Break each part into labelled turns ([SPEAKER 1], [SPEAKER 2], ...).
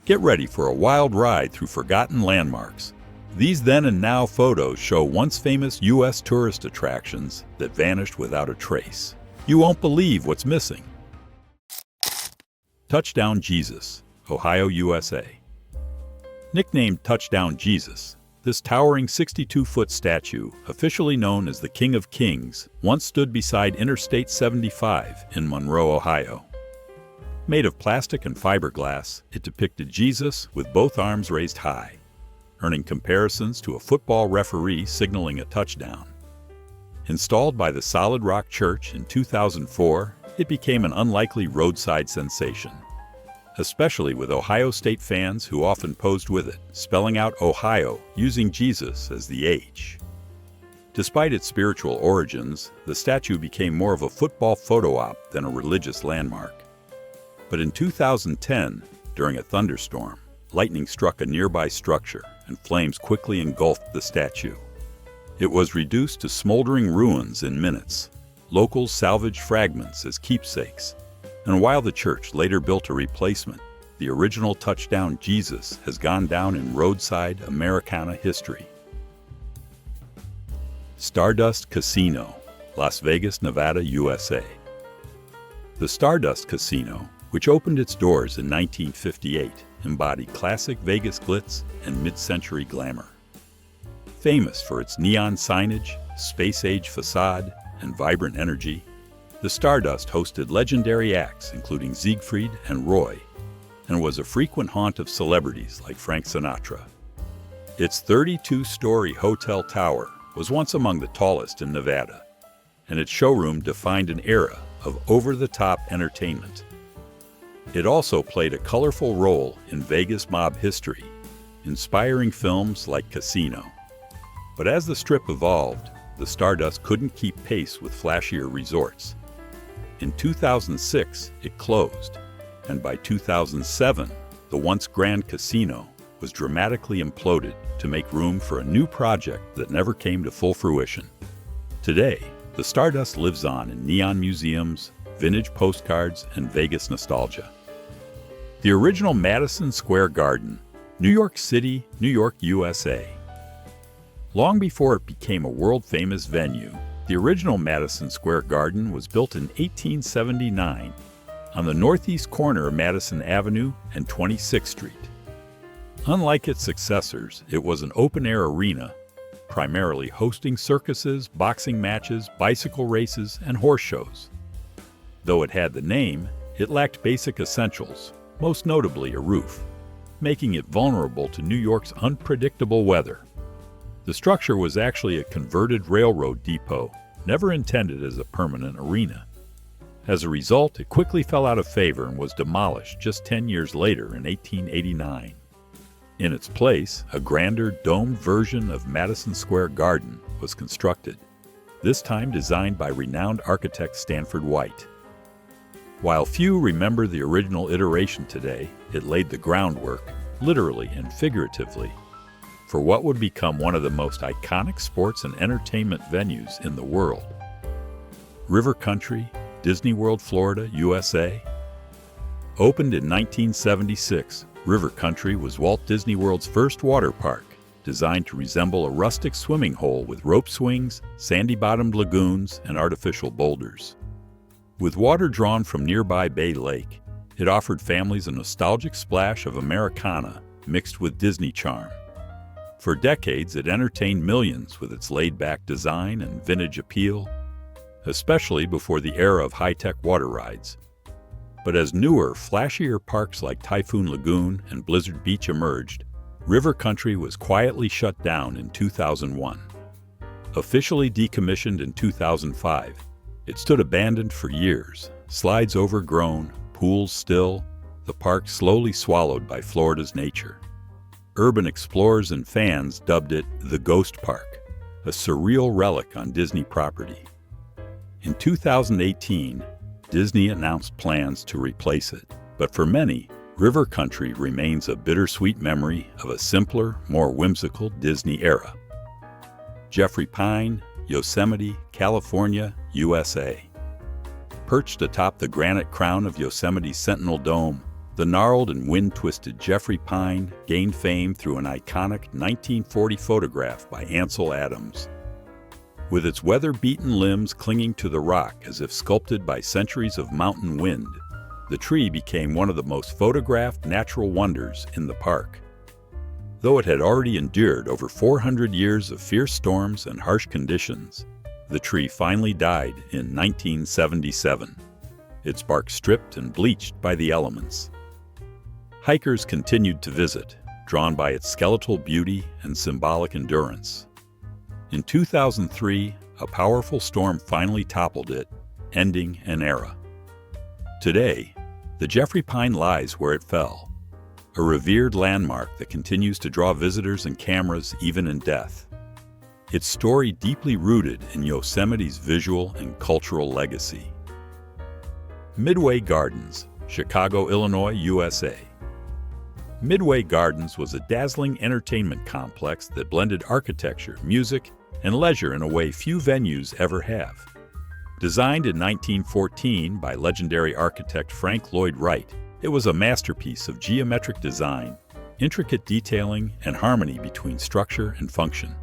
[SPEAKER 1] Get ready for a wild ride through forgotten landmarks. These then and now photos show once famous U.S. tourist attractions that vanished without a trace. You won't believe what's missing. Touchdown Jesus, Ohio, USA. Nicknamed Touchdown Jesus, this towering 62-foot statue, officially known as the King of Kings, once stood beside Interstate 75 in Monroe, Ohio. Made of plastic and fiberglass, it depicted Jesus with both arms raised high, earning comparisons to a football referee signaling a touchdown. Installed by the Solid Rock Church in 2004, it became an unlikely roadside sensation, especially with Ohio State fans who often posed with it, spelling out Ohio using Jesus as the H. Despite its spiritual origins, the statue became more of a football photo op than a religious landmark. But in 2010, during a thunderstorm, lightning struck a nearby structure and flames quickly engulfed the statue. It was reduced to smoldering ruins in minutes. Locals salvaged fragments as keepsakes, and while the church later built a replacement, the original Touchdown Jesus has gone down in roadside Americana history. Stardust Casino, Las Vegas, Nevada, USA. The Stardust Casino, which opened its doors in 1958, embodied classic Vegas glitz and mid-century glamour. Famous for its neon signage, space-age facade, and vibrant energy, the Stardust hosted legendary acts including Siegfried and Roy, and was a frequent haunt of celebrities like Frank Sinatra. Its 32-story hotel tower was once among the tallest in Nevada, and its showroom defined an era of over-the-top entertainment. It also played a colorful role in Vegas mob history, inspiring films like Casino. But as the Strip evolved, the Stardust couldn't keep pace with flashier resorts. In 2006, it closed, and by 2007, the once grand casino was dramatically imploded to make room for a new project that never came to full fruition. Today, the Stardust lives on in neon museums, vintage postcards, and Vegas nostalgia. The original Madison Square Garden, New York City, New York, USA. Long before it became a world-famous venue, the original Madison Square Garden was built in 1879 on the northeast corner of Madison Avenue and 26th Street. Unlike its successors, it was an open-air arena, primarily hosting circuses, boxing matches, bicycle races, and horse shows. Though it had the name, it lacked basic essentials, most notably a roof, making it vulnerable to New York's unpredictable weather. The structure was actually a converted railroad depot, never intended as a permanent arena. As a result, it quickly fell out of favor and was demolished just 10 years later in 1889. In its place, a grander, domed version of Madison Square Garden was constructed, this time designed by renowned architect Stanford White. While few remember the original iteration today, it laid the groundwork, literally and figuratively, for what would become one of the most iconic sports and entertainment venues in the world. River Country, Disney World, Florida, USA. Opened in 1976, River Country was Walt Disney World's first water park, designed to resemble a rustic swimming hole with rope swings, sandy-bottomed lagoons, and artificial boulders. With water drawn from nearby Bay Lake, it offered families a nostalgic splash of Americana mixed with Disney charm. For decades, it entertained millions with its laid-back design and vintage appeal, especially before the era of high-tech water rides. But as newer, flashier parks like Typhoon Lagoon and Blizzard Beach emerged, River Country was quietly shut down in 2001. Officially decommissioned in 2005, it stood abandoned for years, slides overgrown, pools still, the park slowly swallowed by Florida's nature. Urban explorers and fans dubbed it the Ghost Park, a surreal relic on Disney property. In 2018, Disney announced plans to replace it, but for many, River Country remains a bittersweet memory of a simpler, more whimsical Disney era. Jeffrey Pine, Yosemite, California, USA. Perched atop the granite crown of Yosemite's Sentinel Dome, The gnarled and wind-twisted Jeffrey pine gained fame through an iconic 1940 photograph by Ansel Adams. With its weather-beaten limbs clinging to the rock as if sculpted by centuries of mountain wind, the tree became one of the most photographed natural wonders in the park. Though it had already endured over 400 years of fierce storms and harsh conditions, the tree finally died in 1977, its bark stripped and bleached by the elements. Hikers continued to visit, drawn by its skeletal beauty and symbolic endurance. In 2003, a powerful storm finally toppled it, ending an era. Today, the Jeffrey pine lies where it fell, a revered landmark that continues to draw visitors and cameras even in death. Its story deeply rooted in Yosemite's visual and cultural legacy. Midway Gardens, Chicago, Illinois, USA. Midway Gardens was a dazzling entertainment complex that blended architecture, music, and leisure in a way few venues ever have. Designed in 1914 by legendary architect Frank Lloyd Wright, it was a masterpiece of geometric design, intricate detailing, and harmony between structure and function.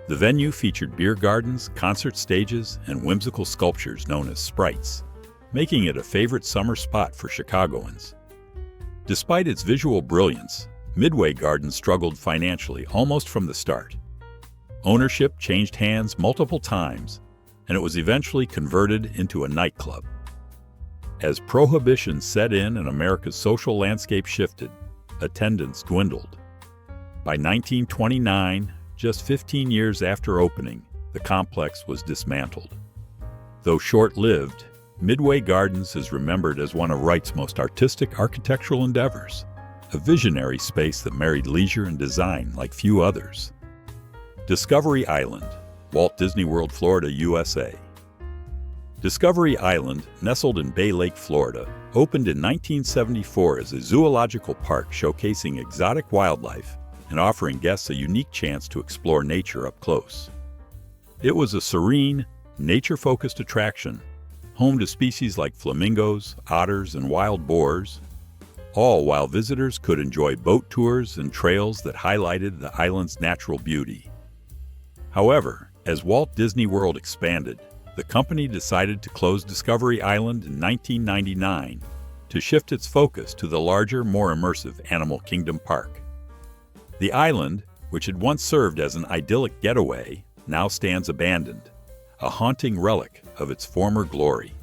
[SPEAKER 1] The venue featured beer gardens, concert stages, and whimsical sculptures known as sprites, making it a favorite summer spot for Chicagoans. Despite its visual brilliance, Midway Gardens struggled financially almost from the start. Ownership changed hands multiple times, and it was eventually converted into a nightclub. As prohibition set in and America's social landscape shifted, attendance dwindled. By 1929, just 15 years after opening, the complex was dismantled. Though short-lived, Midway Gardens is remembered as one of Wright's most artistic architectural endeavors, a visionary space that married leisure and design like few others. Discovery Island, Walt Disney World, Florida, USA. Discovery Island, nestled in Bay Lake, Florida, opened in 1974 as a zoological park showcasing exotic wildlife and offering guests a unique chance to explore nature up close. It was a serene, nature-focused attraction, home to species like flamingos, otters, and wild boars, all while visitors could enjoy boat tours and trails that highlighted the island's natural beauty. However, as Walt Disney World expanded, the company decided to close Discovery Island in 1999 to shift its focus to the larger, more immersive Animal Kingdom Park. The island, which had once served as an idyllic getaway, now stands abandoned, a haunting relic of its former glory.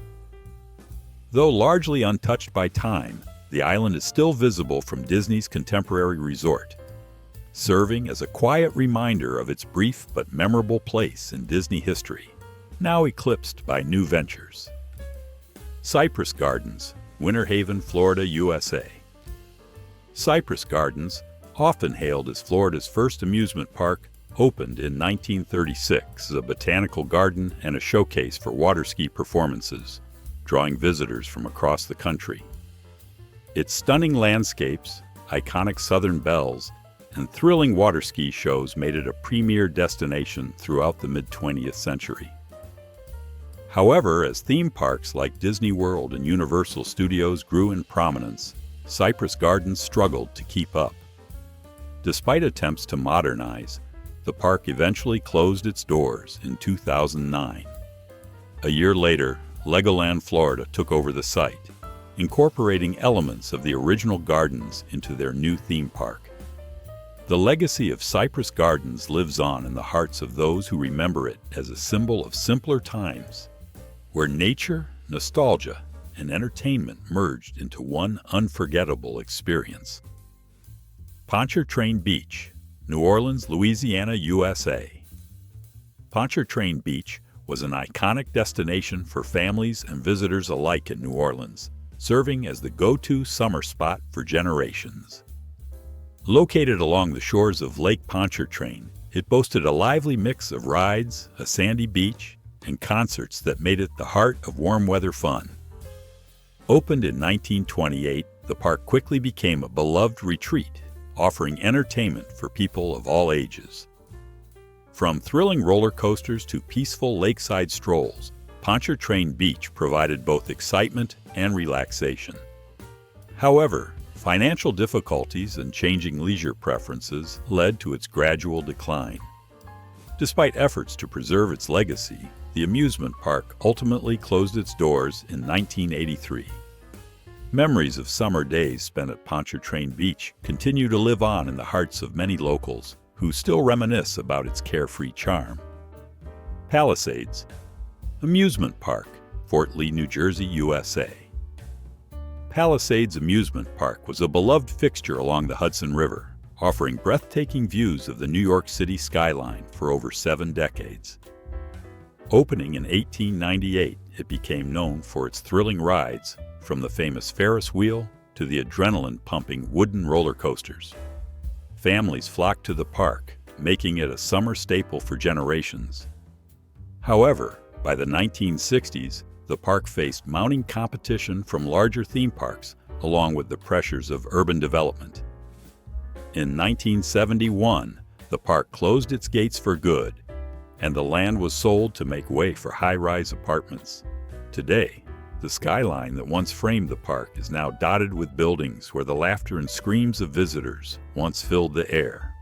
[SPEAKER 1] Though largely untouched by time, the island is still visible from Disney's contemporary resort, serving as a quiet reminder of its brief but memorable place in Disney history, now eclipsed by new ventures. Cypress Gardens, Winter Haven, Florida, USA. Cypress Gardens, often hailed as Florida's first amusement park, opened in 1936 as a botanical garden and a showcase for water ski performances, drawing visitors from across the country. Its stunning landscapes, iconic southern bells, and thrilling water ski shows made it a premier destination throughout the mid-20th century. However, as theme parks like Disney World and Universal Studios grew in prominence, Cypress Gardens struggled to keep up. Despite attempts to modernize, the park eventually closed its doors in 2009. A year later, Legoland Florida took over the site, incorporating elements of the original gardens into their new theme park. The legacy of Cypress Gardens lives on in the hearts of those who remember it as a symbol of simpler times, where nature, nostalgia, and entertainment merged into one unforgettable experience. Pontchartrain Beach, New Orleans, Louisiana, USA. Pontchartrain Beach was an iconic destination for families and visitors alike in New Orleans, serving as the go-to summer spot for generations. Located along the shores of Lake Pontchartrain, it boasted a lively mix of rides, a sandy beach, and concerts that made it the heart of warm-weather fun. Opened in 1928, the park quickly became a beloved retreat, offering entertainment for people of all ages. From thrilling roller coasters to peaceful lakeside strolls, Pontchartrain Beach provided both excitement and relaxation. However, financial difficulties and changing leisure preferences led to its gradual decline. Despite efforts to preserve its legacy, the amusement park ultimately closed its doors in 1983. Memories of summer days spent at Poncher Beach continue to live on in the hearts of many locals who still reminisce about its carefree charm. Palisades Amusement Park, Fort Lee, New Jersey, USA. Palisades Amusement Park was a beloved fixture along the Hudson River, offering breathtaking views of the New York City skyline for over 7 decades. Opening in 1898, it became known for its thrilling rides, from the famous Ferris wheel to the adrenaline-pumping wooden roller coasters. Families flocked to the park, making it a summer staple for generations. However, by the 1960s, the park faced mounting competition from larger theme parks, along with the pressures of urban development. In 1971, the park closed its gates for good, and the land was sold to make way for high-rise apartments. Today, the skyline that once framed the park is now dotted with buildings where the laughter and screams of visitors once filled the air.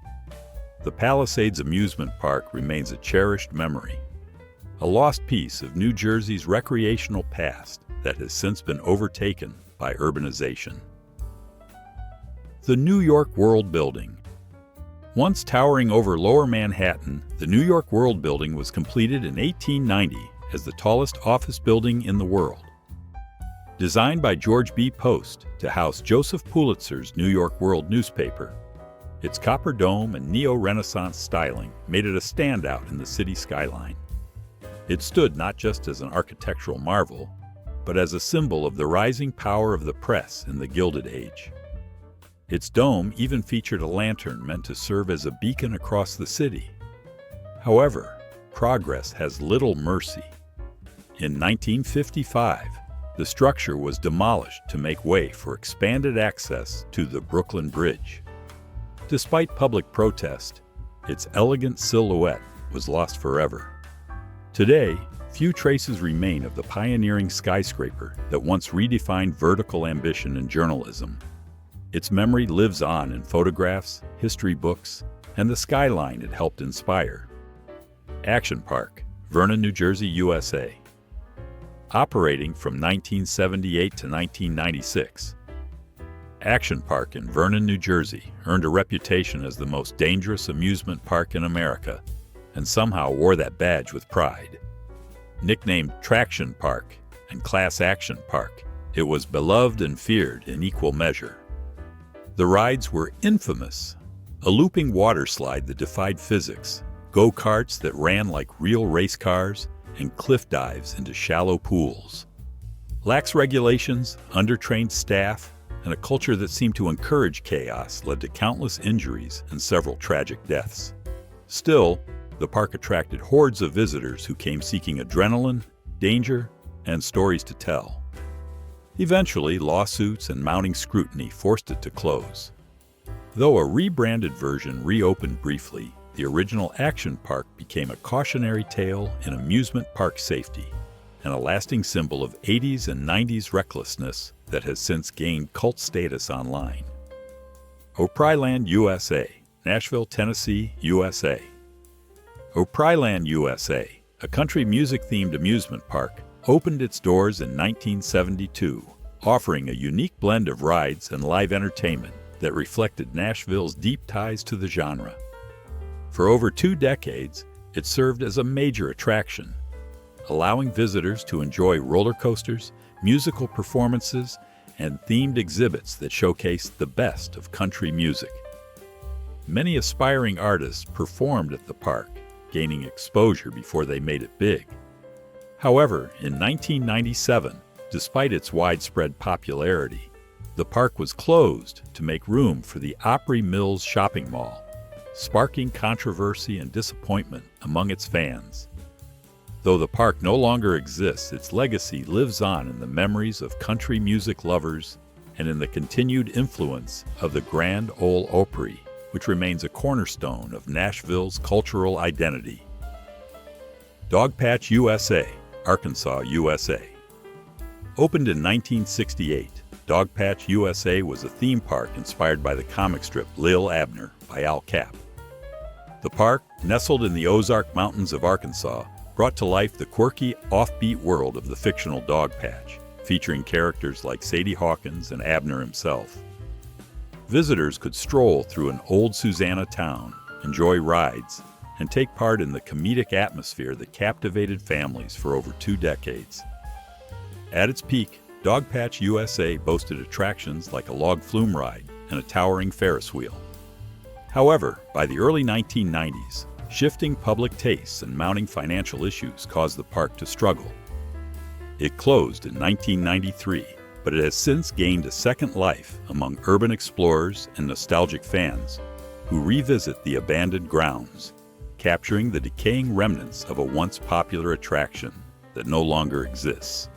[SPEAKER 1] The Palisades Amusement Park remains a cherished memory, a lost piece of New Jersey's recreational past that has since been overtaken by urbanization. The New York World Building. Once towering over Lower Manhattan, the New York World Building was completed in 1890 as the tallest office building in the world. Designed by George B. Post to house Joseph Pulitzer's New York World newspaper, its copper dome and neo-Renaissance styling made it a standout in the city skyline. It stood not just as an architectural marvel, but as a symbol of the rising power of the press in the Gilded Age. Its dome even featured a lantern meant to serve as a beacon across the city. However, progress has little mercy. In 1955, the structure was demolished to make way for expanded access to the Brooklyn Bridge. Despite public protest, its elegant silhouette was lost forever. Today, few traces remain of the pioneering skyscraper that once redefined vertical ambition in journalism. Its memory lives on in photographs, history books, and the skyline it helped inspire. Action Park, Vernon, New Jersey, USA. Operating from 1978 to 1996, Action Park in Vernon, New Jersey earned a reputation as the most dangerous amusement park in America, and somehow wore that badge with pride. Nicknamed Traction Park and Class Action Park, it was beloved and feared in equal measure. The rides were infamous: a looping water slide that defied physics, go-karts that ran like real race cars, and cliff dives into shallow pools. Lax regulations, undertrained staff, and a culture that seemed to encourage chaos led to countless injuries and several tragic deaths. Still, the park attracted hordes of visitors who came seeking adrenaline, danger, and stories to tell. Eventually, lawsuits and mounting scrutiny forced it to close. Though a rebranded version reopened briefly, the original Action Park became a cautionary tale in amusement park safety, and a lasting symbol of 80s and 90s recklessness that has since gained cult status online. Opryland USA, Nashville, Tennessee, USA. Opryland USA, a country music-themed amusement park, opened its doors in 1972, offering a unique blend of rides and live entertainment that reflected Nashville's deep ties to the genre. For over 2 decades, it served as a major attraction, allowing visitors to enjoy roller coasters, musical performances, and themed exhibits that showcased the best of country music. Many aspiring artists performed at the park, gaining exposure before they made it big. However, in 1997, despite its widespread popularity, the park was closed to make room for the Opry Mills shopping mall, sparking controversy and disappointment among its fans. Though the park no longer exists, its legacy lives on in the memories of country music lovers and in the continued influence of the Grand Ole Opry, which remains a cornerstone of Nashville's cultural identity. Dogpatch USA, Arkansas, USA. Opened in 1968, Dogpatch USA was a theme park inspired by the comic strip Lil Abner by Al Capp. The park, nestled in the Ozark Mountains of Arkansas, brought to life the quirky, offbeat world of the fictional Dogpatch, featuring characters like Sadie Hawkins and Abner himself. Visitors could stroll through an old Susanna town, enjoy rides, and take part in the comedic atmosphere that captivated families for over 2 decades. At its peak, Dogpatch USA boasted attractions like a log flume ride and a towering Ferris wheel. However, by the early 1990s, shifting public tastes and mounting financial issues caused the park to struggle. It closed in 1993, but it has since gained a second life among urban explorers and nostalgic fans who revisit the abandoned grounds, capturing the decaying remnants of a once popular attraction that no longer exists.